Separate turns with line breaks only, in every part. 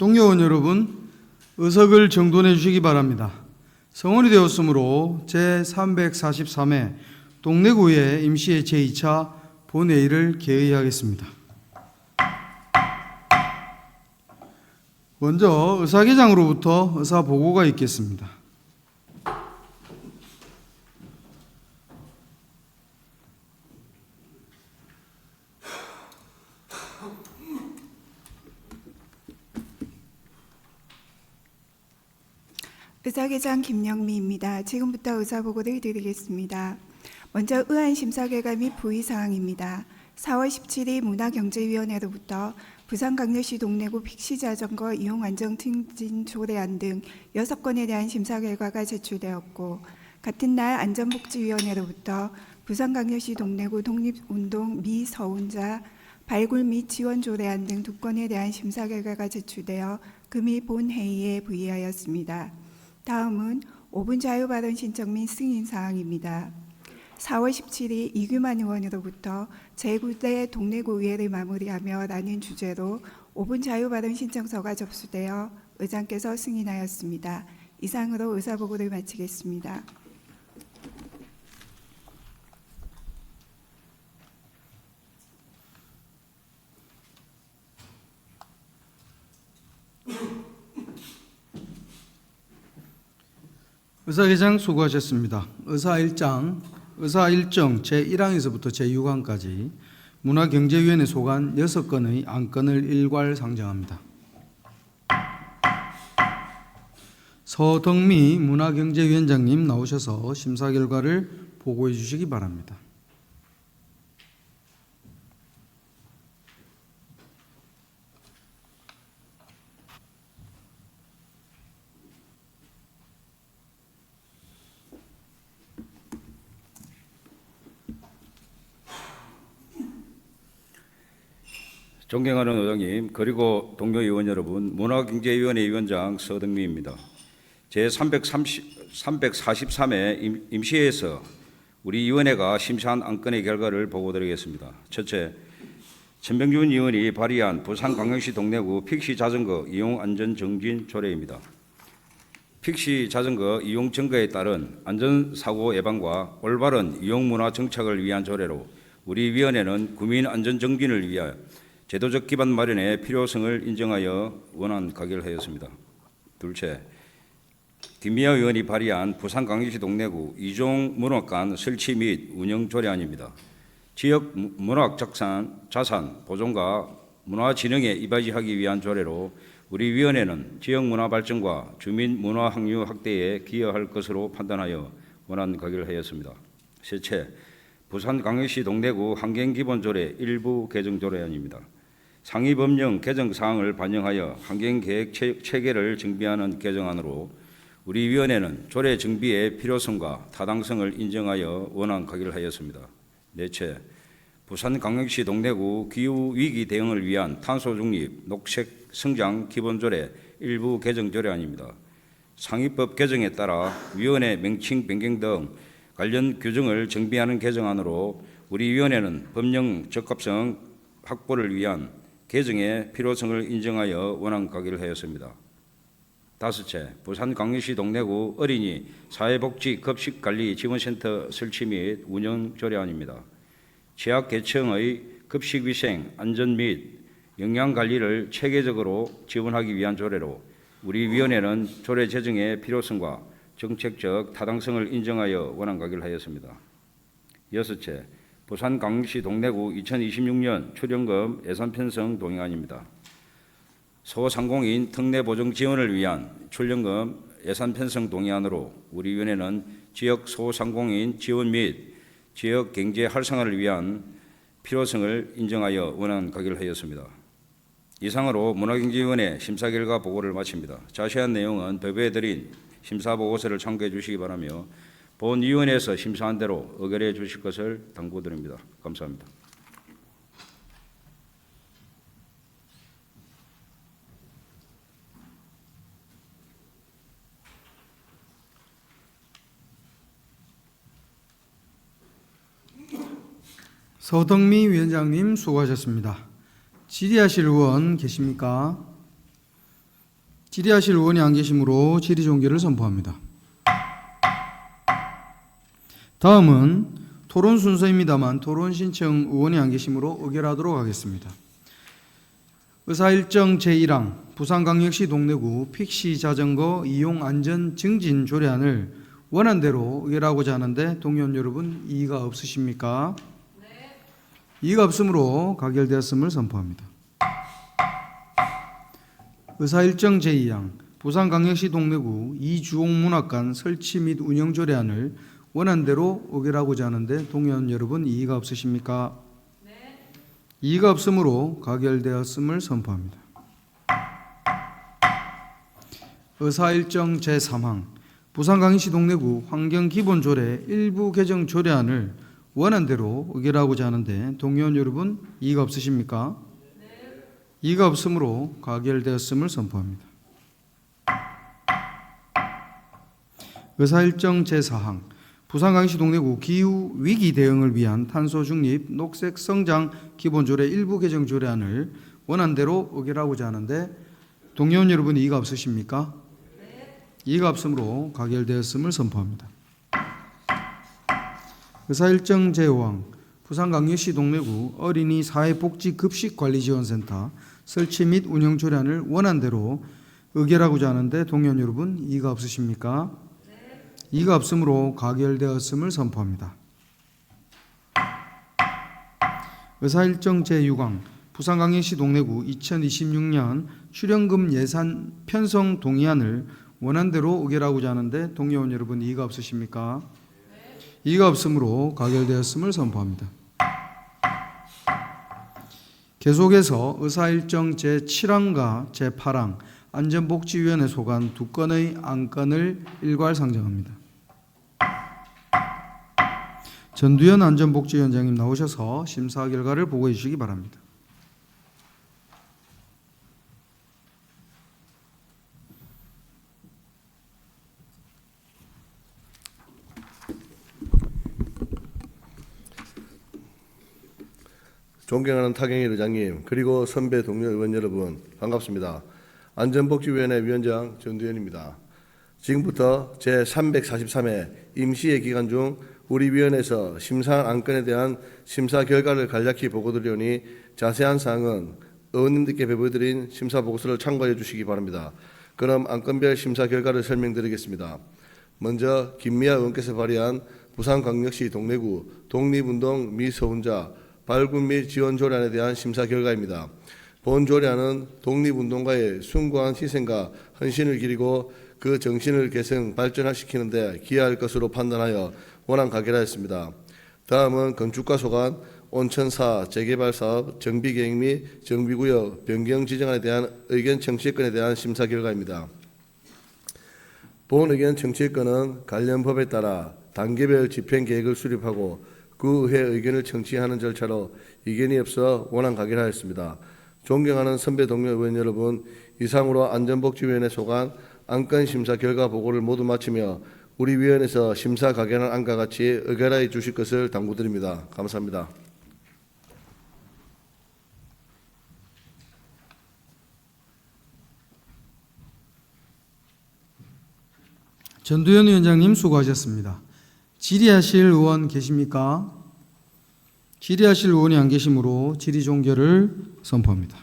동료원 여러분, 의석을 정돈해 주시기 바랍니다. 성원이 되었으므로 제343회 동래구의 임시회 제2차 본회의를 개의하겠습니다. 먼저 의사계장으로부터 의사보고가 있겠습니다.
의사계장 김영미입니다. 지금부터 의사보고를 드리겠습니다. 먼저 의안심사결과 및 부의사항입니다. 4월 17일 문화경제위원회로부터 부산광역시 동래구 픽시자전거 이용안전 승진 조례안 등 6건에 대한 심사 결과가 제출되었고, 같은 날 안전복지위원회로부터 부산광역시 동래구 독립운동 미서운자 발굴 및 지원 조례안 등 2건에 대한 심사 결과가 제출되어 금일 본회의에 부의하였습니다. 다음은 5분 자유발언 신청 및 승인사항입니다. 4월 17일 이규만 의원으로부터 제9대 동래구의회를 마무리하며 라는 주제로 5분 자유발언 신청서가 접수되어 의장께서 승인하였습니다. 이상으로 의사보고를 마치겠습니다.
의사계장 수고하셨습니다. 의사일정 제1항에서부터 제6항까지 문화경제위원회 소관 6건의 안건을 일괄 상정합니다. 서덕미 문화경제위원장님 나오셔서 심사 결과를 보고해 주시기 바랍니다.
존경하는 의장님, 그리고 동료 의원 여러분, 문화경제위원회 위원장 서덕미입니다. 제343회 임시회에서 우리 위원회가 심사한 안건의 결과를 보고드리겠습니다. 첫째, 천병준 의원이 발의한 부산광역시 동래구 픽시자전거 이용안전정진 조례입니다. 픽시자전거 이용 증가에 따른 안전사고 예방과 올바른 이용문화 정착을 위한 조례로 우리 위원회는 구민안전정진을 위하여 제도적 기반 마련의 필요성을 인정하여 원안 가결하였습니다. 둘째, 김미아 의원이 발의한 부산광역시 동래구 이종문화관 설치 및 운영 조례안입니다. 지역 문학 자산 보존과 문화 진흥에 이바지하기 위한 조례로 우리 위원회는 지역 문화 발전과 주민 문화 확류 확대에 기여할 것으로 판단하여 원안 가결하였습니다. 셋째, 부산광역시 동래구 환경기본조례 일부 개정 조례안입니다. 상위 법령 개정 사항을 반영하여 환경계획 체계를 정비하는 개정안으로 우리 위원회는 조례 정비의 필요성과 타당성을 인정하여 원안 가결하였습니다. 넷째, 부산광역시 동래구 기후위기 대응을 위한 탄소중립 녹색 성장 기본조례 일부 개정 조례안입니다. 상위법 개정에 따라 위원회 명칭 변경 등 관련 규정을 정비하는 개정안으로 우리 위원회는 법령 적합성 확보를 위한 개정의 필요성을 인정하여 원안 가결하였습니다. 다섯째, 부산광역시 동래구 어린이 사회복지 급식관리 지원센터 설치 및 운영 조례안입니다. 취약계층의 급식위생, 안전 및 영양관리를 체계적으로 지원하기 위한 조례로 우리 위원회는 조례 제정의 필요성과 정책적 타당성을 인정하여 원안 가결하였습니다. 여섯째, 부산광역시 동래구 2026년 출연금 예산 편성 동의안입니다. 소상공인 특례보정 지원을 위한 출연금 예산 편성 동의안으로 우리 위원회는 지역 소상공인 지원 및 지역 경제 활성화를 위한 필요성을 인정하여 원안 가결하였습니다. 이상으로 문화경제위원회 심사 결과 보고를 마칩니다. 자세한 내용은 법에 드린 심사보고서를 참고해 주시기 바라며 본위원회에서 심사한 대로 의결해 주실 것을 당부드립니다. 감사합니다.
서덕미 위원장님 수고하셨습니다. 질의하실 의원 계십니까? 질의하실 의원이 안 계시므로 질의 종결을 선포합니다. 다음은 토론 순서입니다만 토론 신청 의원이 안 계시므로 의결하도록 하겠습니다. 의사일정 제1항 부산광역시 동래구 픽시 자전거 이용 안전 증진 조례안을 원안대로 의결하고자 하는데 동의원 여러분 이의가 없으십니까? 네. 이의가 없으므로 가결되었음을 선포합니다. 의사일정 제2항 부산광역시 동래구 이주옥문학관 설치 및 운영 조례안을 원안대로 의결하고자 하는데 동의원 여러분 이의가 없으십니까? 네. 이의가 없으므로 가결되었음을 선포합니다. 의사일정 제3항 부산광역시 동래구 환경기본조례 일부 개정 조례안을 원안대로 의결하고자 하는데 동의원 여러분 이의가 없으십니까? 네. 이의가 없으므로 가결되었음을 선포합니다. 의사일정 제4항 부산광역시 동래구 기후 위기 대응을 위한 탄소 중립 녹색 성장 기본조례 일부 개정 조례안을 원안대로 의결하고자 하는데 동의원 여러분 이의가 없으십니까? 네. 이의가 없으므로 가결되었음을 선포합니다. 의사일정 제5항 부산광역시 동래구 어린이 사회복지급식관리지원센터 설치 및 운영 조례안을 원안대로 의결하고자 하는데 동의원 여러분 이의가 없으십니까? 이의가 없으므로 가결되었음을 선포합니다. 의사일정 제6항 부산광역시 동래구 2026년 출연금 예산 편성 동의안을 원안대로 의결하고자 하는데 동의원 여러분 이의가 없으십니까? 이의가 없으므로 가결되었음을 선포합니다. 계속해서 의사일정 제7항과 제8항 안전복지위원회 소관 두 건의 안건을 일괄 상정합니다. 전두현 안전복지위원장님 나오셔서 심사 결과를 보고해 주시기 바랍니다.
존경하는 타경일 의장님 그리고 선배 동료 의원 여러분 반갑습니다. 안전복지위원회 위원장 전두현입니다. 지금부터 제343회 임시회 기간 중 우리 위원회에서 심사한 안건에 대한 심사 결과를 간략히 보고드리오니 자세한 사항은 의원님들께 배부해드린 심사 보고서를 참고해 주시기 바랍니다. 그럼 안건별 심사 결과를 설명드리겠습니다. 먼저 김미아 의원께서 발의한 부산광역시 동래구 독립운동 미서운자 발굴 및 지원 조례안에 대한 심사 결과입니다. 본 조례안은 독립운동가의 숭고한 희생과 헌신을 기리고 그 정신을 계승 발전시키는 데 기여할 것으로 판단하여 원안 가결하였습니다. 다음은 건축가 소관, 온천사 재개발 사업 정비계획 및 정비구역 변경 지정안에 대한 의견 청취건에 대한 심사 결과입니다. 본 의견 청취건은 관련 법에 따라 단계별 집행 계획을 수립하고 그 후에 의견을 청취하는 절차로 이견이 없어 원안 가결하였습니다. 존경하는 선배 동료 의원 여러분, 이상으로 안전복지위원회 소관 안건 심사 결과 보고를 모두 마치며 우리 위원회에서 심사 가결한 안과 같이 의결하여 주실 것을 당부드립니다. 감사합니다.
전두현 위원장님 수고하셨습니다. 질의하실 의원 계십니까? 질의하실 의원이 안 계시므로 질의 종결을 선포합니다.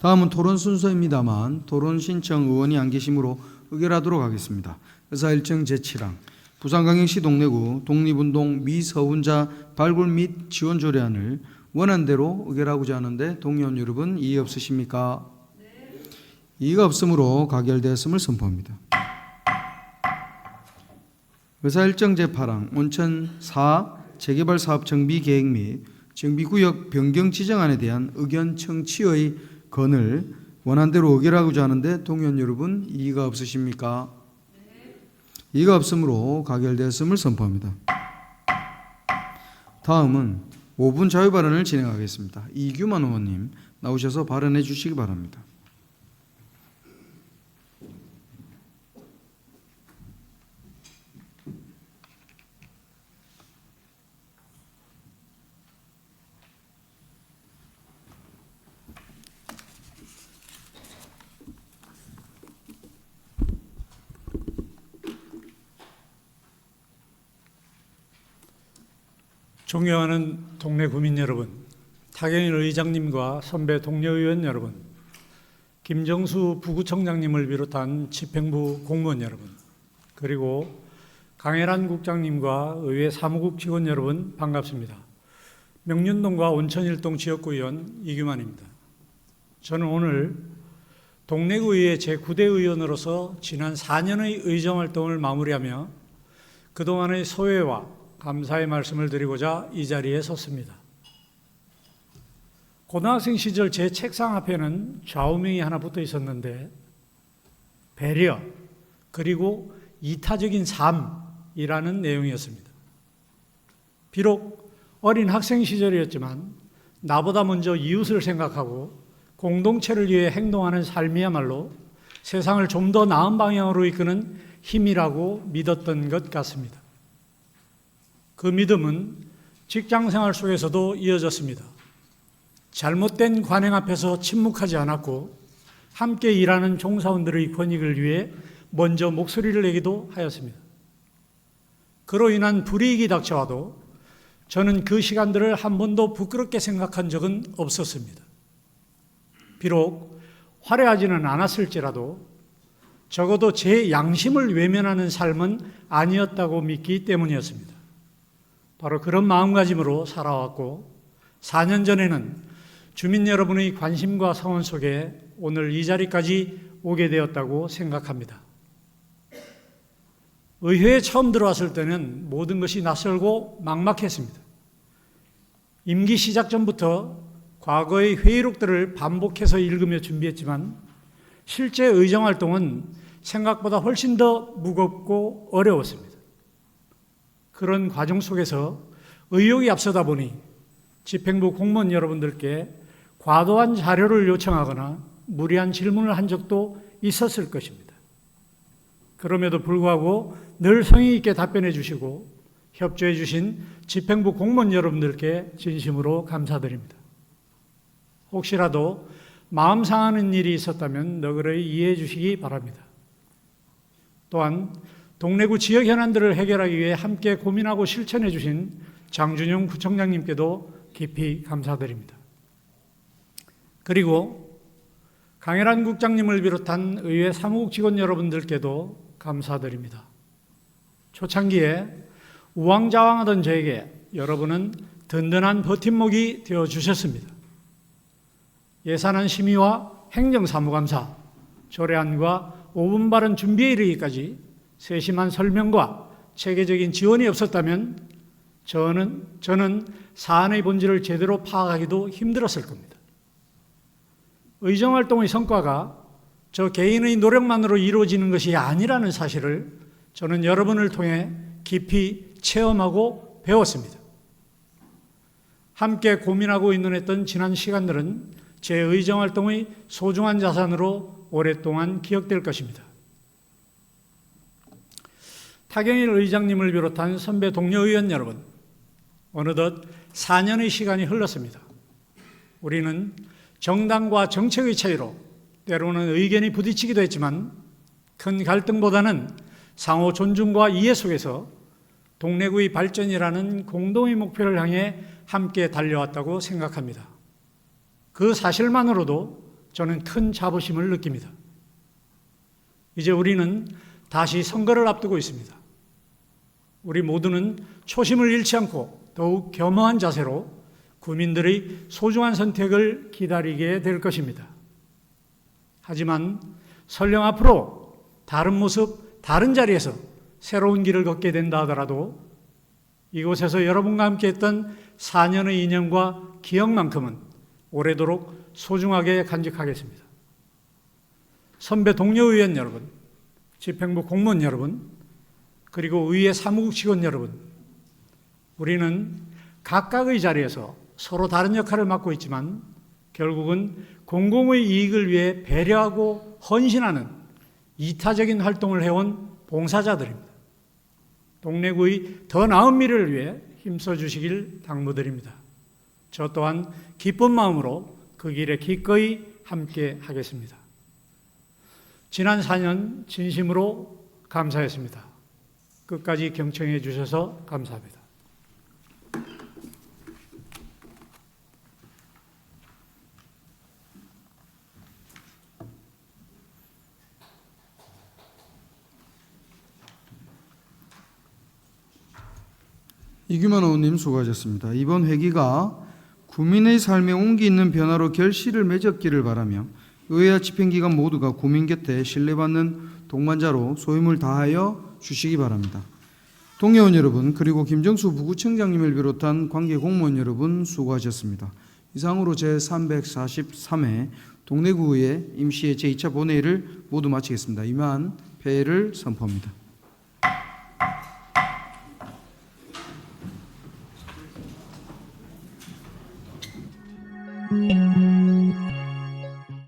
다음은 토론 순서입니다만 토론 신청 의원이 안 계시므로 의결하도록 하겠습니다. 의사일정 제7항 부산광역시 동래구 독립운동 미서운자 발굴 및 지원 조례안을 원안대로 의결하고자 하는데 동의원 여러분 이의 없으십니까? 네. 이의가 없으므로 가결되었음을 선포합니다. 의사일정 제8항 온천 4 재개발 사업 정비 계획 및 정비구역 변경 지정안에 대한 의견 청취의 건을 원안대로 의결하고자 하는데 동의원 여러분 이의가 없으십니까? 네. 이의가 없으므로 가결되었음을 선포합니다. 다음은 5분 자유발언을 진행하겠습니다. 이규만 의원님 나오셔서 발언해 주시기 바랍니다.
존경하는 동네 구민 여러분, 타경일 의장님과 선배 동료 의원 여러분, 김정수 부구청장님을 비롯한 집행부 공무원 여러분, 그리고 강혜란 국장님과 의회 사무국 직원 여러분 반갑습니다. 명륜동과 온천일동 지역구의원 이규만입니다. 저는 오늘 동래구의회 제9대 의원으로서 지난 4년의 의정활동을 마무리하며 그동안의 소회와 감사의 말씀을 드리고자 이 자리에 섰습니다. 고등학생 시절 제 책상 앞에는 좌우명이 하나 붙어 있었는데 배려 그리고 이타적인 삶이라는 내용이었습니다. 비록 어린 학생 시절이었지만 나보다 먼저 이웃을 생각하고 공동체를 위해 행동하는 삶이야말로 세상을 좀 더 나은 방향으로 이끄는 힘이라고 믿었던 것 같습니다. 그 믿음은 직장생활 속에서도 이어졌습니다. 잘못된 관행 앞에서 침묵하지 않았고 함께 일하는 종사원들의 권익을 위해 먼저 목소리를 내기도 하였습니다. 그로 인한 불이익이 닥쳐와도 저는 그 시간들을 한 번도 부끄럽게 생각한 적은 없었습니다. 비록 화려하지는 않았을지라도 적어도 제 양심을 외면하는 삶은 아니었다고 믿기 때문이었습니다. 바로 그런 마음가짐으로 살아왔고 4년 전에는 주민 여러분의 관심과 성원 속에 오늘 이 자리까지 오게 되었다고 생각합니다. 의회에 처음 들어왔을 때는 모든 것이 낯설고 막막했습니다. 임기 시작 전부터 과거의 회의록들을 반복해서 읽으며 준비했지만 실제 의정활동은 생각보다 훨씬 더 무겁고 어려웠습니다. 그런 과정 속에서 의욕이 앞서다 보니 집행부 공무원 여러분들께 과도한 자료를 요청하거나 무리한 질문을 한 적도 있었을 것입니다. 그럼에도 불구하고 늘 성의 있게 답변해 주시고 협조해 주신 집행부 공무원 여러분들께 진심으로 감사드립니다. 혹시라도 마음 상하는 일이 있었다면 너그러이 이해해 주시기 바랍니다. 또한 동래구 지역 현안들을 해결하기 위해 함께 고민하고 실천해 주신 장준용 구청장님께도 깊이 감사드립니다. 그리고 강혜란 국장님을 비롯한 의회 사무국 직원 여러분들께도 감사드립니다. 초창기에 우왕좌왕하던 저에게 여러분은 든든한 버팀목이 되어주셨습니다. 예산안 심의와 행정사무감사, 조례안과 5분 발언 준비에 이르기까지 세심한 설명과 체계적인 지원이 없었다면 저는 사안의 본질을 제대로 파악하기도 힘들었을 겁니다. 의정활동의 성과가 저 개인의 노력만으로 이루어지는 것이 아니라는 사실을 저는 여러분을 통해 깊이 체험하고 배웠습니다. 함께 고민하고 의논했던 지난 시간들은 제 의정활동의 소중한 자산으로 오랫동안 기억될 것입니다. 타경일 의장님을 비롯한 선배 동료 의원 여러분, 어느덧 4년의 시간이 흘렀습니다. 우리는 정당과 정책의 차이로 때로는 의견이 부딪히기도 했지만 큰 갈등보다는 상호 존중과 이해 속에서 동래구의 발전이라는 공동의 목표를 향해 함께 달려왔다고 생각합니다. 그 사실만으로도 저는 큰 자부심을 느낍니다. 이제 우리는 다시 선거를 앞두고 있습니다. 우리 모두는 초심을 잃지 않고 더욱 겸허한 자세로 국민들의 소중한 선택을 기다리게 될 것입니다. 하지만 설령 앞으로 다른 모습, 다른 자리에서 새로운 길을 걷게 된다 하더라도 이곳에서 여러분과 함께 했던 4년의 인연과 기억만큼은 오래도록 소중하게 간직하겠습니다. 선배 동료 의원 여러분, 집행부 공무원 여러분, 그리고 의회 사무국 직원 여러분, 우리는 각각의 자리에서 서로 다른 역할을 맡고 있지만 결국은 공공의 이익을 위해 배려하고 헌신하는 이타적인 활동을 해온 봉사자들입니다. 동래구의 더 나은 미래를 위해 힘써 주시길 당부드립니다. 저 또한 기쁜 마음으로 그 길에 기꺼이 함께 하겠습니다. 지난 4년 진심으로 감사했습니다. 끝까지 경청해 주셔서 감사합니다.
이규만 의원님 수고하셨습니다. 이번 회기가 구민의 삶에 온기 있는 변화로 결실을 맺었기를 바라며 의회와 집행기관 모두가 구민 곁에 신뢰받는 동반자로 소임을 다하여 주시기 바랍니다. 동의원 여러분 그리고 김정수 부구청장님을 비롯한 관계 공무원 여러분 수고하셨습니다. 이상으로 제343회 동래구의회 임시회 제2차 본회의를 모두 마치겠습니다. 이만 폐회를 선포합니다.